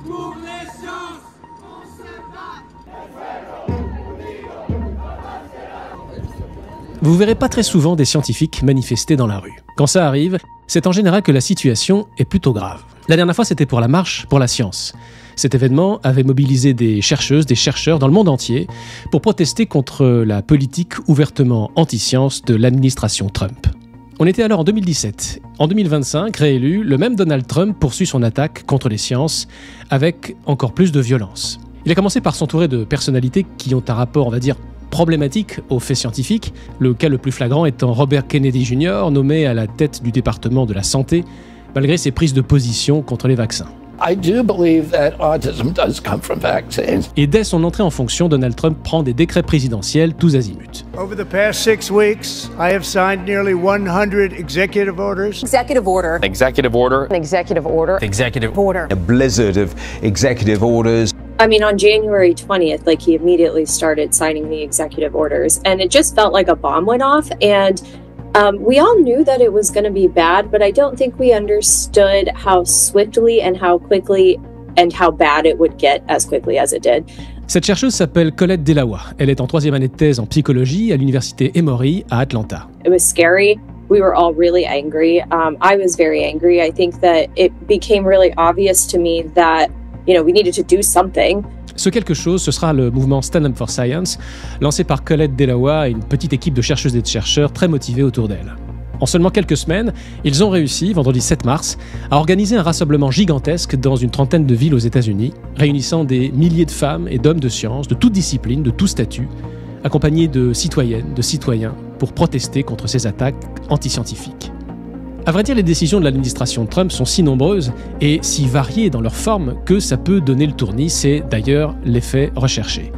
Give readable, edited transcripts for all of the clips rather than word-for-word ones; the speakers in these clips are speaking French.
Pour les sciences, on se bat. Vous verrez pas très souvent des scientifiques manifester dans la rue. Quand ça arrive, c'est en général que la situation est plutôt grave. La dernière fois, c'était pour la marche pour la science. Cet événement avait mobilisé des chercheuses, des chercheurs dans le monde entier pour protester contre la politique ouvertement anti-science de l'administration Trump. On était alors en 2017. En 2025, réélu, le même Donald Trump poursuit son attaque contre les sciences avec encore plus de violence. Il a commencé par s'entourer de personnalités qui ont un rapport, on va dire, problématique aux faits scientifiques, le cas le plus flagrant étant Robert Kennedy Jr., nommé à la tête du département de la santé, malgré ses prises de position contre les vaccins. I do believe that autism does come from vaccines. Et dès son entrée en fonction, Donald Trump prend des décrets présidentiels tous azimuts. Over the past 6 weeks, I have signed nearly 100 executive orders. Executive order. Executive order. Executive order. Executive Order. A blizzard of executive orders. I mean, on January 20th, he immediately started signing the executive orders, and it just felt like a bomb went off, and we all knew that it was going to be bad, but I don't think we understood how swiftly and how quickly and how bad it would get as quickly as it did. Cette chercheuse s'appelle Colette Delawa. Elle est en 3e année de thèse en psychologie à l'université Emory à Atlanta. It was scary. We were all really angry. I was very angry. I think that it became really obvious to me that, we needed to do something. Ce quelque chose, ce sera le mouvement Stand Up for Science, lancé par Colette Delawa et une petite équipe de chercheuses et de chercheurs très motivés autour d'elle. En seulement quelques semaines, ils ont réussi, vendredi 7 mars, à organiser un rassemblement gigantesque dans une trentaine de villes aux États-Unis, réunissant des milliers de femmes et d'hommes de science, de toute discipline, de tout statut, accompagnés de citoyennes, de citoyens, pour protester contre ces attaques antiscientifiques. À vrai dire, les décisions de l'administration Trump sont si nombreuses et si variées dans leur forme que ça peut donner le tournis, c'est d'ailleurs l'effet recherché.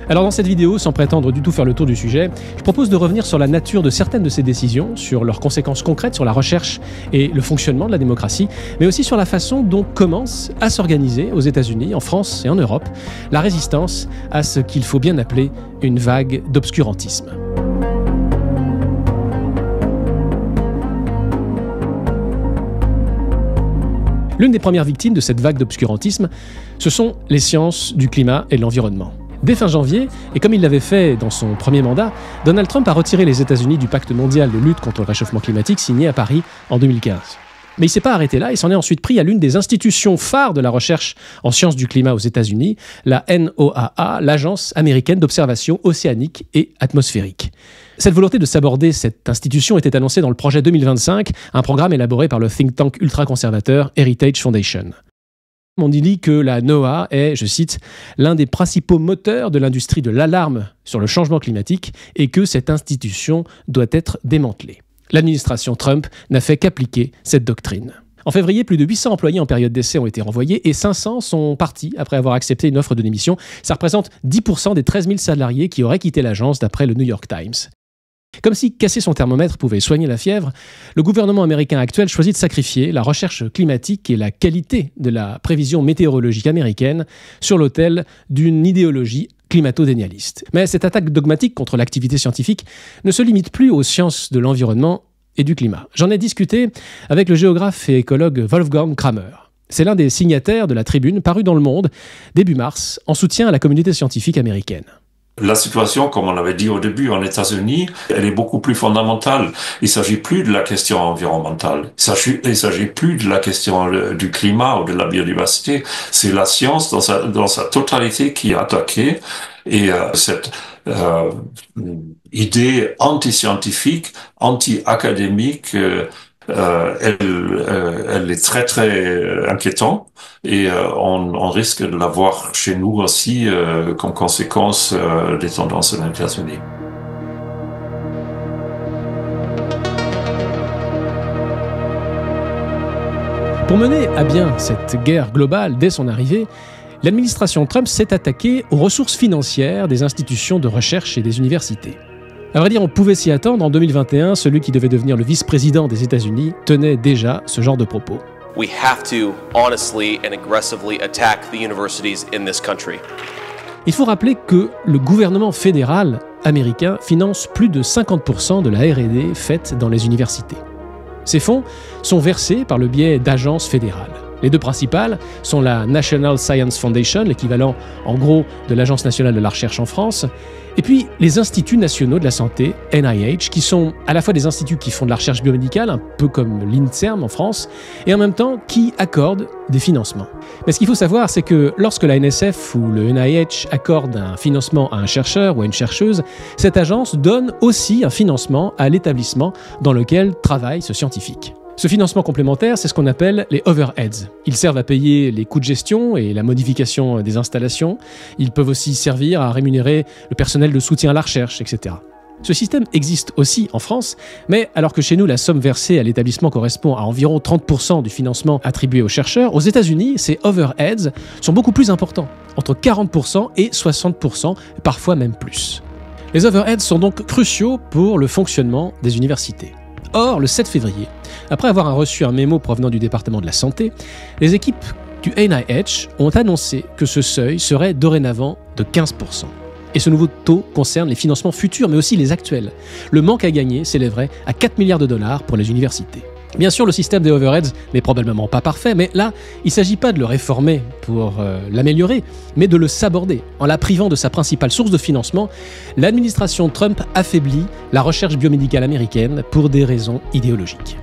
Alors dans cette vidéo, sans prétendre du tout faire le tour du sujet, je propose de revenir sur la nature de certaines de ces décisions, sur leurs conséquences concrètes sur la recherche et le fonctionnement de la démocratie, mais aussi sur la façon dont commence à s'organiser aux États-Unis, en France et en Europe, la résistance à ce qu'il faut bien appeler une vague d'obscurantisme. L'une des premières victimes de cette vague d'obscurantisme, ce sont les sciences du climat et de l'environnement. Dès fin janvier, et comme il l'avait fait dans son premier mandat, Donald Trump a retiré les États-Unis du pacte mondial de lutte contre le réchauffement climatique signé à Paris en 2015. Mais il ne s'est pas arrêté là, il s'en est ensuite pris à l'une des institutions phares de la recherche en sciences du climat aux États-Unis, la NOAA, l'Agence américaine d'observation océanique et atmosphérique. Cette volonté de s'aborder cette institution était annoncée dans le projet 2025, un programme élaboré par le think tank ultra-conservateur Heritage Foundation. On dit que la NOAA est, je cite, l'un des principaux moteurs de l'industrie de l'alarme sur le changement climatique et que cette institution doit être démantelée. L'administration Trump n'a fait qu'appliquer cette doctrine. En février, plus de 800 employés en période d'essai ont été renvoyés et 500 sont partis après avoir accepté une offre de démission. Ça représente 10% des 13 000 salariés qui auraient quitté l'agence d'après le New York Times. Comme si casser son thermomètre pouvait soigner la fièvre, le gouvernement américain actuel choisit de sacrifier la recherche climatique et la qualité de la prévision météorologique américaine sur l'autel d'une idéologie climato-dénialiste. Mais cette attaque dogmatique contre l'activité scientifique ne se limite plus aux sciences de l'environnement et du climat. J'en ai discuté avec le géographe et écologue Wolfgang Kramer. C'est l'un des signataires de la tribune parue dans Le Monde début mars en soutien à la communauté scientifique américaine. La situation, comme on l'avait dit au début, en États-Unis, elle est beaucoup plus fondamentale. Il s'agit plus de la question environnementale. Il s'agit plus de la question du climat ou de la biodiversité. C'est la science dans sa totalité qui est attaquée. Et cette idée anti-scientifique, anti-académique, elle est très très inquiétante et on risque de la voir chez nous aussi comme conséquence des tendances aux États-Unis. Pour mener à bien cette guerre globale dès son arrivée, l'administration Trump s'est attaquée aux ressources financières des institutions de recherche et des universités. À vrai dire, on pouvait s'y attendre. En 2021, celui qui devait devenir le vice-président des États-Unis tenait déjà ce genre de propos. We have to honestly and aggressively attack the universities in this country. Il faut rappeler que le gouvernement fédéral américain finance plus de 50% de la R&D faite dans les universités. Ces fonds sont versés par le biais d'agences fédérales. Les deux principales sont la National Science Foundation, l'équivalent en gros de l'Agence nationale de la recherche en France, et puis les instituts nationaux de la santé, NIH, qui sont à la fois des instituts qui font de la recherche biomédicale, un peu comme l'INSERM en France, et en même temps qui accordent des financements. Mais ce qu'il faut savoir, c'est que lorsque la NSF ou le NIH accorde un financement à un chercheur ou à une chercheuse, cette agence donne aussi un financement à l'établissement dans lequel travaille ce scientifique. Ce financement complémentaire, c'est ce qu'on appelle les overheads. Ils servent à payer les coûts de gestion et la modification des installations. Ils peuvent aussi servir à rémunérer le personnel de soutien à la recherche, etc. Ce système existe aussi en France, mais alors que chez nous, la somme versée à l'établissement correspond à environ 30% du financement attribué aux chercheurs, aux États-Unis, ces overheads sont beaucoup plus importants, entre 40% et 60%, parfois même plus. Les overheads sont donc cruciaux pour le fonctionnement des universités. Or, le 7 février, après avoir reçu un mémo provenant du département de la santé, les équipes du NIH ont annoncé que ce seuil serait dorénavant de 15%. Et ce nouveau taux concerne les financements futurs, mais aussi les actuels. Le manque à gagner s'élèverait à 4 milliards de dollars pour les universités. Bien sûr, le système des overheads n'est probablement pas parfait, mais là, il ne s'agit pas de le réformer pour l'améliorer, mais de le saborder. En la privant de sa principale source de financement, l'administration Trump affaiblit la recherche biomédicale américaine pour des raisons idéologiques.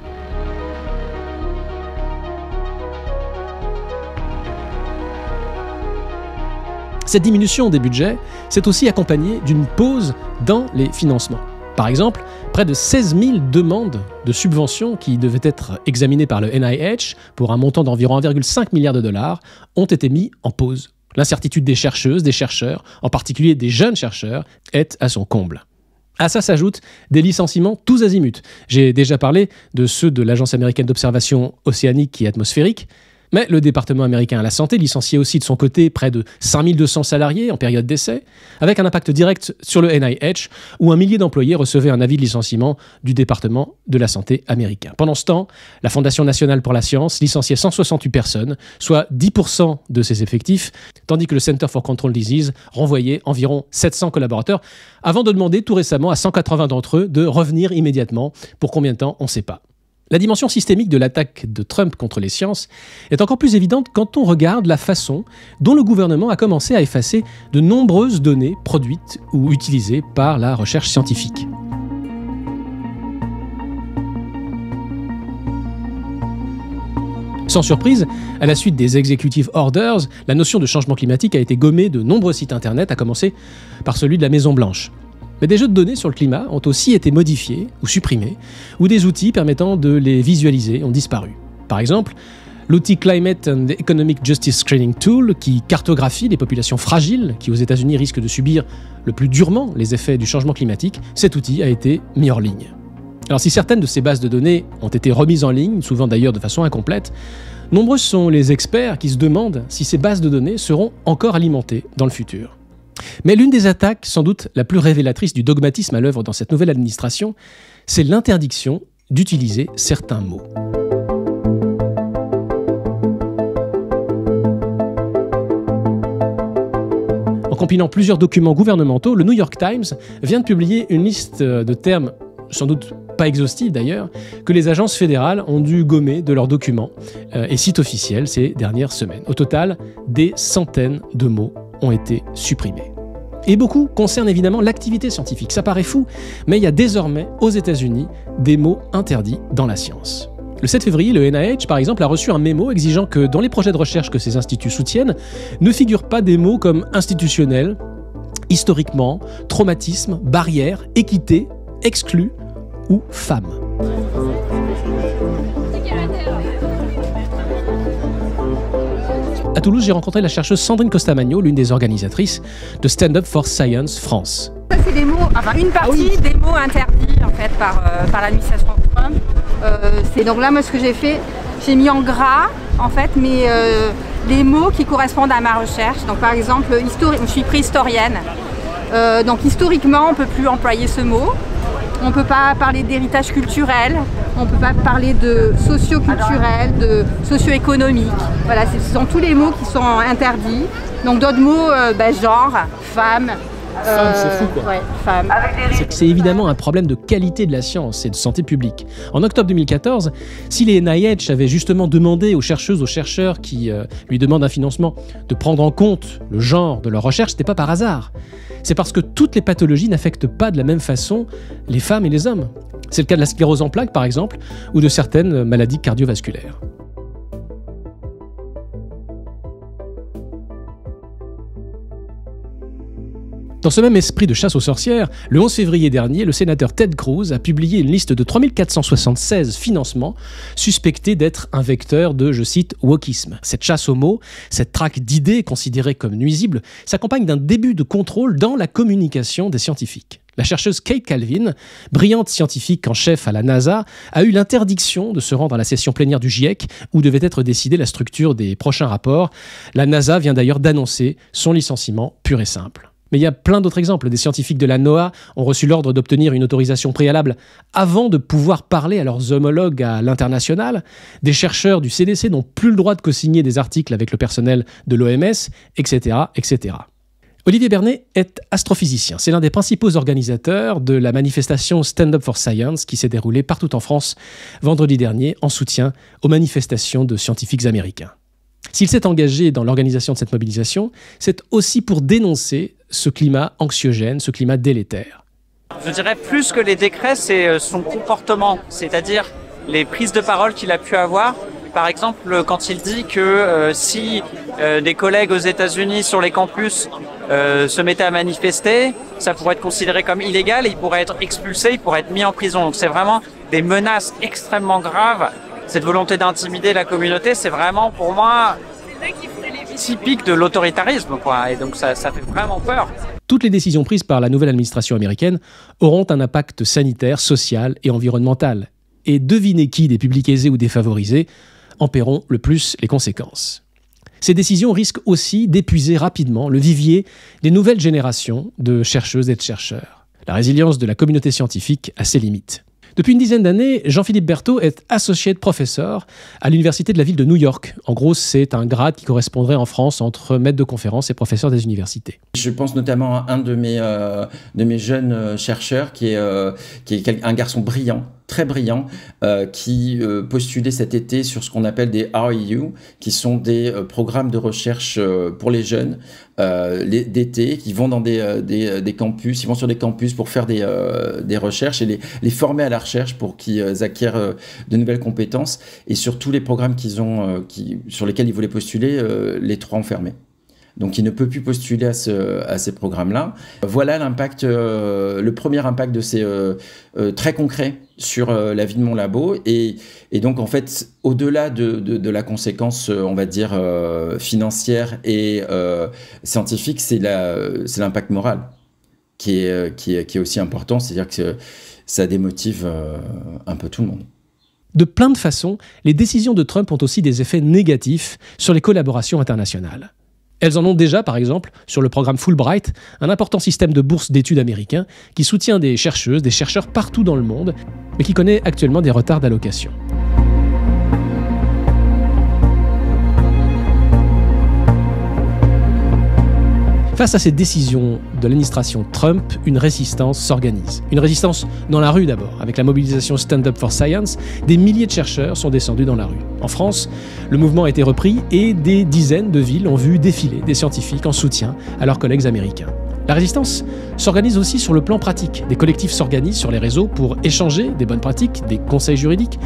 Cette diminution des budgets s'est aussi accompagnée d'une pause dans les financements. Par exemple, près de 16 000 demandes de subventions qui devaient être examinées par le NIH pour un montant d'environ 1,5 milliard de dollars ont été mis en pause. L'incertitude des chercheuses, des chercheurs, en particulier des jeunes chercheurs, est à son comble. À ça s'ajoutent des licenciements tous azimuts. J'ai déjà parlé de ceux de l'Agence américaine d'observation océanique et atmosphérique, mais le département américain à la santé licenciait aussi de son côté près de 5200 salariés en période d'essai, avec un impact direct sur le NIH, où 1 millier d'employés recevaient un avis de licenciement du département de la santé américain. Pendant ce temps, la Fondation nationale pour la science licenciait 168 personnes, soit 10% de ses effectifs, tandis que le Center for Control Disease renvoyait environ 700 collaborateurs, avant de demander tout récemment à 180 d'entre eux de revenir immédiatement. Pour combien de temps, on ne sait pas. La dimension systémique de l'attaque de Trump contre les sciences est encore plus évidente quand on regarde la façon dont le gouvernement a commencé à effacer de nombreuses données produites ou utilisées par la recherche scientifique. Sans surprise, à la suite des Executive Orders, la notion de changement climatique a été gommée de nombreux sites internet, à commencer par celui de la Maison-Blanche. Mais des jeux de données sur le climat ont aussi été modifiés ou supprimés, ou des outils permettant de les visualiser ont disparu. Par exemple, l'outil Climate and Economic Justice Screening Tool, qui cartographie les populations fragiles qui aux États-Unis risquent de subir le plus durement les effets du changement climatique, cet outil a été mis en ligne. Alors si certaines de ces bases de données ont été remises en ligne, souvent d'ailleurs de façon incomplète, nombreux sont les experts qui se demandent si ces bases de données seront encore alimentées dans le futur. Mais l'une des attaques, sans doute la plus révélatrice du dogmatisme à l'œuvre dans cette nouvelle administration, c'est l'interdiction d'utiliser certains mots. En compilant plusieurs documents gouvernementaux, le New York Times vient de publier une liste de termes, sans doute pas exhaustive d'ailleurs, que les agences fédérales ont dû gommer de leurs documents et sites officiels ces dernières semaines. Au total, des centaines de mots ont été supprimés. Et beaucoup concernent évidemment l'activité scientifique. Ça paraît fou, mais il y a désormais aux États-Unis des mots interdits dans la science. Le 7 février, le NIH, par exemple, a reçu un mémo exigeant que dans les projets de recherche que ces instituts soutiennent, ne figurent pas des mots comme institutionnel, historiquement, traumatisme, barrière, équité, exclu ou femme. À Toulouse, j'ai rencontré la chercheuse Sandrine Costamagno, l'une des organisatrices de Stand Up for Science France. Ça, c'est des mots, enfin une partie des mots interdits en fait par l'administration Trump. C'est donc là, moi, ce que j'ai fait, j'ai mis en gras en fait les mots qui correspondent à ma recherche. Donc par exemple, je suis préhistorienne. Donc historiquement, on ne peut plus employer ce mot. On ne peut pas parler d'héritage culturel, on ne peut pas parler de socio-culturel, de socio-économique. Voilà, ce sont tous les mots qui sont interdits. Donc d'autres mots, genre, femme, Femmes, c'est fou, quoi. Ouais, femmes. C'est évidemment un problème de qualité de la science et de santé publique. En octobre 2014, si les NIH avaient justement demandé aux chercheuses, aux chercheurs qui lui demandent un financement de prendre en compte le genre de leur recherche, c'était pas par hasard. C'est parce que toutes les pathologies n'affectent pas de la même façon les femmes et les hommes. C'est le cas de la sclérose en plaques, par exemple, ou de certaines maladies cardiovasculaires. Dans ce même esprit de chasse aux sorcières, le 11 février dernier, le sénateur Ted Cruz a publié une liste de 3476 financements suspectés d'être un vecteur de, je cite, wokisme. Cette chasse aux mots, cette traque d'idées considérées comme nuisibles, s'accompagne d'un début de contrôle dans la communication des scientifiques. La chercheuse Kate Calvin, brillante scientifique en chef à la NASA, a eu l'interdiction de se rendre à la session plénière du GIEC où devait être décidée la structure des prochains rapports. La NASA vient d'ailleurs d'annoncer son licenciement pur et simple. Mais il y a plein d'autres exemples. Des scientifiques de la NOAA ont reçu l'ordre d'obtenir une autorisation préalable avant de pouvoir parler à leurs homologues à l'international. Des chercheurs du CDC n'ont plus le droit de co-signer des articles avec le personnel de l'OMS, etc., etc. Olivier Bernet est astrophysicien. C'est l'un des principaux organisateurs de la manifestation Stand Up for Science qui s'est déroulée partout en France vendredi dernier en soutien aux manifestations de scientifiques américains. S'il s'est engagé dans l'organisation de cette mobilisation, c'est aussi pour dénoncer ce climat anxiogène, ce climat délétère. Je dirais plus que les décrets, c'est son comportement, c'est-à-dire les prises de parole qu'il a pu avoir. Par exemple, quand il dit que si des collègues aux États-Unis sur les campus se mettaient à manifester, ça pourrait être considéré comme illégal et il pourrait être expulsé, il pourrait être mis en prison. Donc c'est vraiment des menaces extrêmement graves. Cette volonté d'intimider la communauté, c'est vraiment pour moi typique de l'autoritarisme, quoi. Et donc ça fait vraiment peur. Toutes les décisions prises par la nouvelle administration américaine auront un impact sanitaire, social et environnemental. Et devinez qui, des publics aisés ou défavorisés, en paieront le plus les conséquences. Ces décisions risquent aussi d'épuiser rapidement le vivier des nouvelles générations de chercheuses et de chercheurs. La résilience de la communauté scientifique a ses limites. Depuis une dizaine d'années, Jean-Philippe Berthaud est associate professor à l'université de la ville de New York. En gros, c'est un grade qui correspondrait en France entre maître de conférence et professeur des universités. Je pense notamment à un de mes jeunes chercheurs qui est un garçon brillant, très brillant, qui postulait cet été sur ce qu'on appelle des REU, qui sont des programmes de recherche pour les jeunes d'été, qui vont dans des campus, ils vont sur des campus pour faire des recherches et les former à la recherche pour qu'ils acquièrent de nouvelles compétences. Et sur tous les programmes sur lesquels ils voulaient postuler, les 3 ont fermé. Donc il ne peut plus postuler à ces programmes-là. Voilà l'impact, le premier impact de ces très concret sur la vie de mon labo. Et donc en fait, au-delà de la conséquence, on va dire, financière et scientifique, c'est l'impact moral qui est aussi important. C'est-à-dire que ça démotive un peu tout le monde. De plein de façons, les décisions de Trump ont aussi des effets négatifs sur les collaborations internationales. Elles en ont déjà, par exemple, sur le programme Fulbright, un important système de bourses d'études américain qui soutient des chercheuses, des chercheurs partout dans le monde, mais qui connaît actuellement des retards d'allocation. Face à ces décisions de l'administration Trump, une résistance s'organise. Une résistance dans la rue d'abord. Avec la mobilisation Stand Up for Science, des milliers de chercheurs sont descendus dans la rue. En France, le mouvement a été repris et des dizaines de villes ont vu défiler des scientifiques en soutien à leurs collègues américains. La résistance s'organise aussi sur le plan pratique. Des collectifs s'organisent sur les réseaux pour échanger des bonnes pratiques, des conseils juridiques.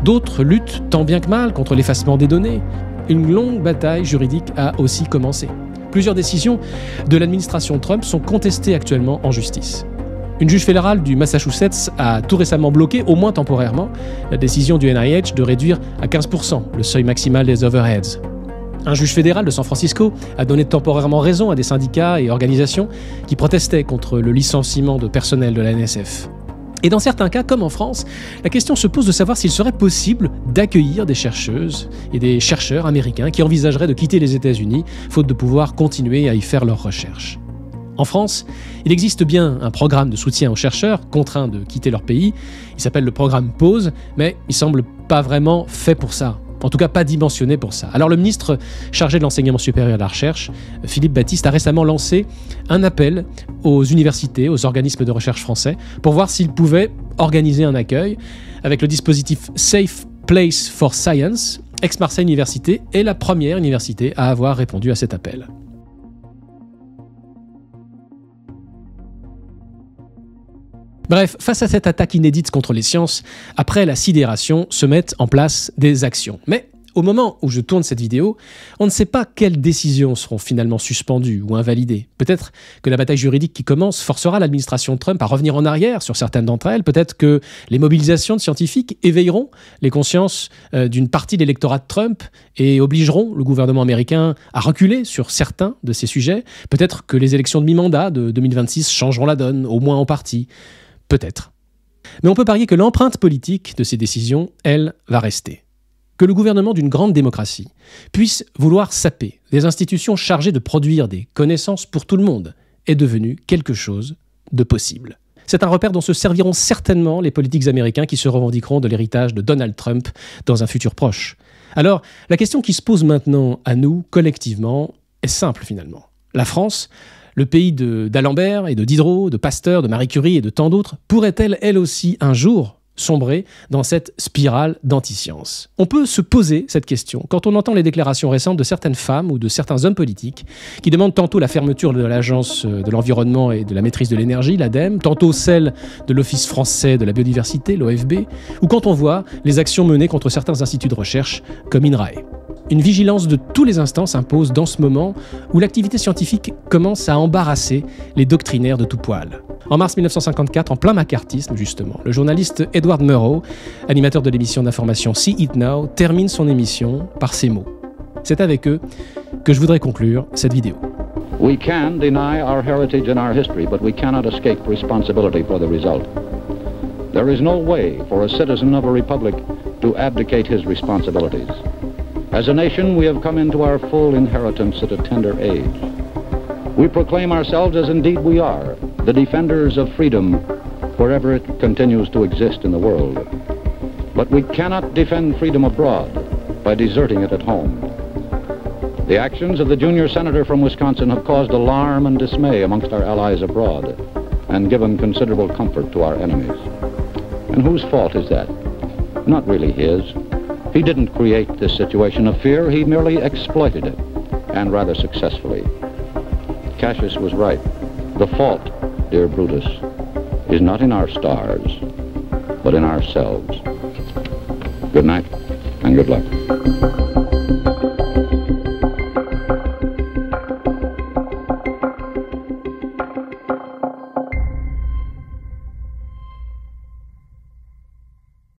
D'autres luttent tant bien que mal contre l'effacement des données. Une longue bataille juridique a aussi commencé. Plusieurs décisions de l'administration Trump sont contestées actuellement en justice. Une juge fédérale du Massachusetts a tout récemment bloqué, au moins temporairement, la décision du NIH de réduire à 15% le seuil maximal des overheads. Un juge fédéral de San Francisco a donné temporairement raison à des syndicats et organisations qui protestaient contre le licenciement de personnel de la NSF. Et dans certains cas, comme en France, la question se pose de savoir s'il serait possible d'accueillir des chercheuses et des chercheurs américains qui envisageraient de quitter les États-Unis, faute de pouvoir continuer à y faire leurs recherches. En France, il existe bien un programme de soutien aux chercheurs contraints de quitter leur pays. Il s'appelle le programme PAUSE, mais il semble pas vraiment fait pour ça. En tout cas, pas dimensionné pour ça. Alors le ministre chargé de l'enseignement supérieur et de la recherche, Philippe Baptiste, a récemment lancé un appel aux universités, aux organismes de recherche français, pour voir s'ils pouvaient organiser un accueil avec le dispositif Safe Place for Science. Aix-Marseille Université est la première université à avoir répondu à cet appel. Bref, face à cette attaque inédite contre les sciences, après la sidération, se mettent en place des actions. Mais au moment où je tourne cette vidéo, on ne sait pas quelles décisions seront finalement suspendues ou invalidées. Peut-être que la bataille juridique qui commence forcera l'administration Trump à revenir en arrière sur certaines d'entre elles. Peut-être que les mobilisations de scientifiques éveilleront les consciences d'une partie de l'électorat de Trump et obligeront le gouvernement américain à reculer sur certains de ces sujets. Peut-être que les élections de mi-mandat de 2026 changeront la donne, au moins en partie. Peut-être. Mais on peut parier que l'empreinte politique de ces décisions, elle, va rester. Que le gouvernement d'une grande démocratie puisse vouloir saper des institutions chargées de produire des connaissances pour tout le monde est devenu quelque chose de possible. C'est un repère dont se serviront certainement les politiques américains qui se revendiqueront de l'héritage de Donald Trump dans un futur proche. Alors, la question qui se pose maintenant à nous, collectivement, est simple finalement. La France, le pays d'Alembert et de Diderot, de Pasteur, de Marie Curie et de tant d'autres, pourrait-elle, elle aussi, un jour, sombrer dans cette spirale d'anti-science? On peut se poser cette question quand on entend les déclarations récentes de certaines femmes ou de certains hommes politiques qui demandent tantôt la fermeture de l'Agence de l'environnement et de la maîtrise de l'énergie, l'ADEME, tantôt celle de l'Office français de la biodiversité, l'OFB, ou quand on voit les actions menées contre certains instituts de recherche comme INRAE. Une vigilance de tous les instants s'impose dans ce moment où l'activité scientifique commence à embarrasser les doctrinaires de tout poil. En mars 1954, en plein macartisme justement, le journaliste Edward Murrow, animateur de l'émission d'information See It Now, termine son émission par ces mots. C'est avec eux que je voudrais conclure cette vidéo. We can deny our heritage and our history, but we cannot escape responsibility for the result. There is no way for a citizen of a republic to abdicate his responsibilities. As a nation, we have come into our full inheritance at a tender age. We proclaim ourselves, as indeed we are, the defenders of freedom wherever it continues to exist in the world. But we cannot defend freedom abroad by deserting it at home. The actions of the junior senator from Wisconsin have caused alarm and dismay amongst our allies abroad and given considerable comfort to our enemies. And whose fault is that? Not really his. He didn't create this situation of fear, he merely exploited it, and rather successfully. Cassius was right. The fault, dear Brutus, is not in our stars, but in ourselves. Good night, and good luck.